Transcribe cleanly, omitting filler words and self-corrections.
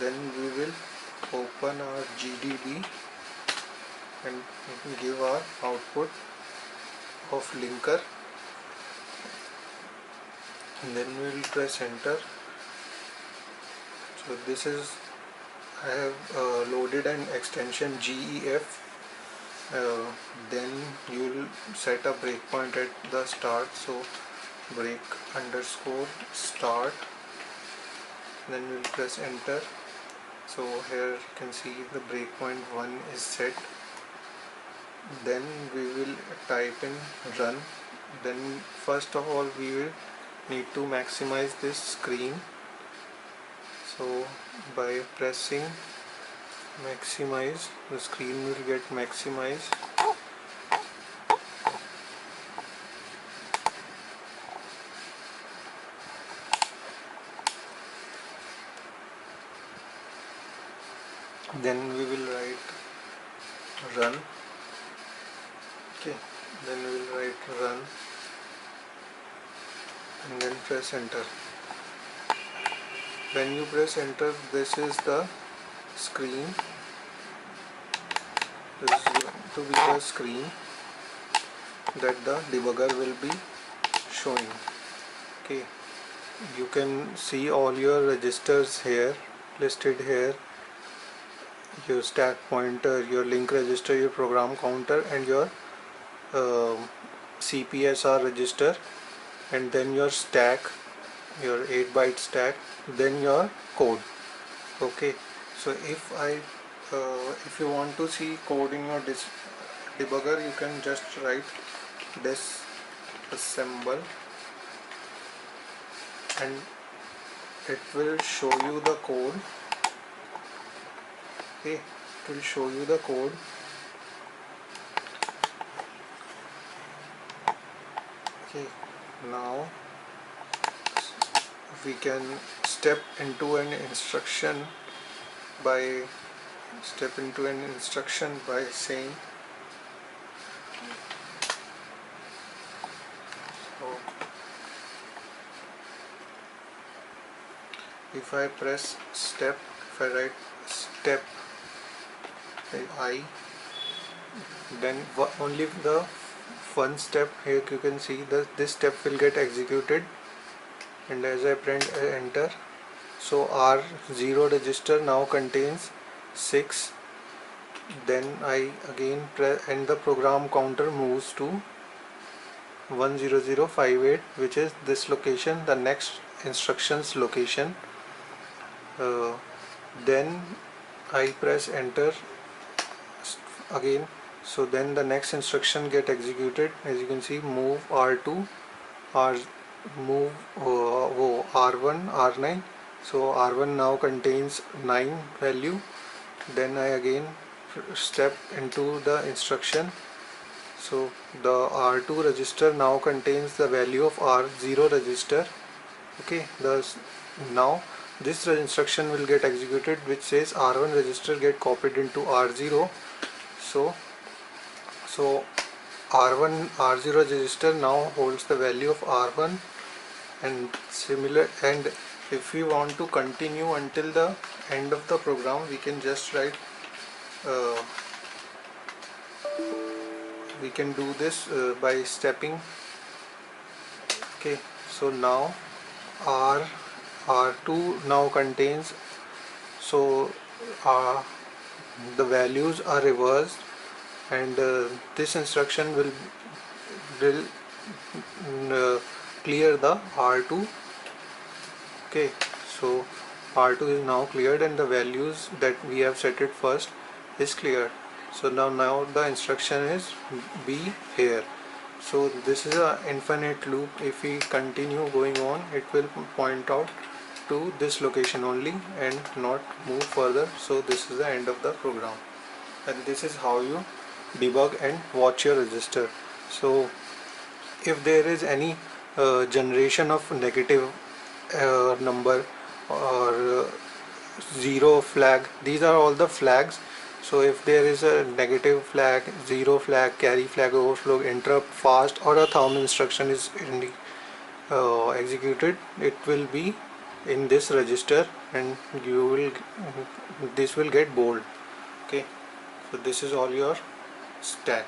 then we will open our GDB and give our output of linker, and then we will press enter. So this is, I have loaded an extension GEF. Then you will set a breakpoint at the start, so break underscore start, then we will press enter. So here you can see the breakpoint 1 is set. Then we will type in run. Then first of all we will need to maximize this screen, so by pressing maximize, the screen will get maximized. Then we will write run. Okay, then we will write run and then press enter. When you press enter, this is the screen. This is going to be the screen that the debugger will be showing. Okay, you can see all your registers here listed here, your stack pointer, your link register, your program counter, and your CPSR register, and then your stack, your 8-byte stack, then your code. Okay, so if you want to see code in your debugger, you can just write disassemble and it will show you the code. Okay, it will show you the code. Okay, now we can step into an instruction by saying, so if I press step, if I write step I, then only the one step here you can see that this step will get executed, and as I press enter, so R0 register now contains 6. Then I again press and the program counter moves to 10058, which is this location, the next instructions location. Then I press enter again, so then the next instruction get executed. As you can see, move R2, move R1, R9. So R1 now contains 9 value. Then I again step into the instruction, so the R2 register now contains the value of R0 register. Okay, thus now this instruction will get executed, which says R1 register get copied into R0. So R0 register now holds the value of R1, and similar, and if we want to continue until the end of the program, we can just write we can do this by stepping. Okay, so now R2 now contains, so the values are reversed, and this instruction will clear the R2. Okay, so R2 is now cleared and the values that we have set it first is cleared. So now the instruction is be here. So this is an infinite loop. If we continue going on, it will point out to this location only and not move further. So this is the end of the program, and this is how you debug and watch your register. So if there is any generation of negative number or zero flag, these are all the flags. So if there is a negative flag, zero flag, carry flag, overflow, interrupt, fast, or a thumb instruction is executed, it will be in this register, and you will this will get bold. Okay, so this is all your stack.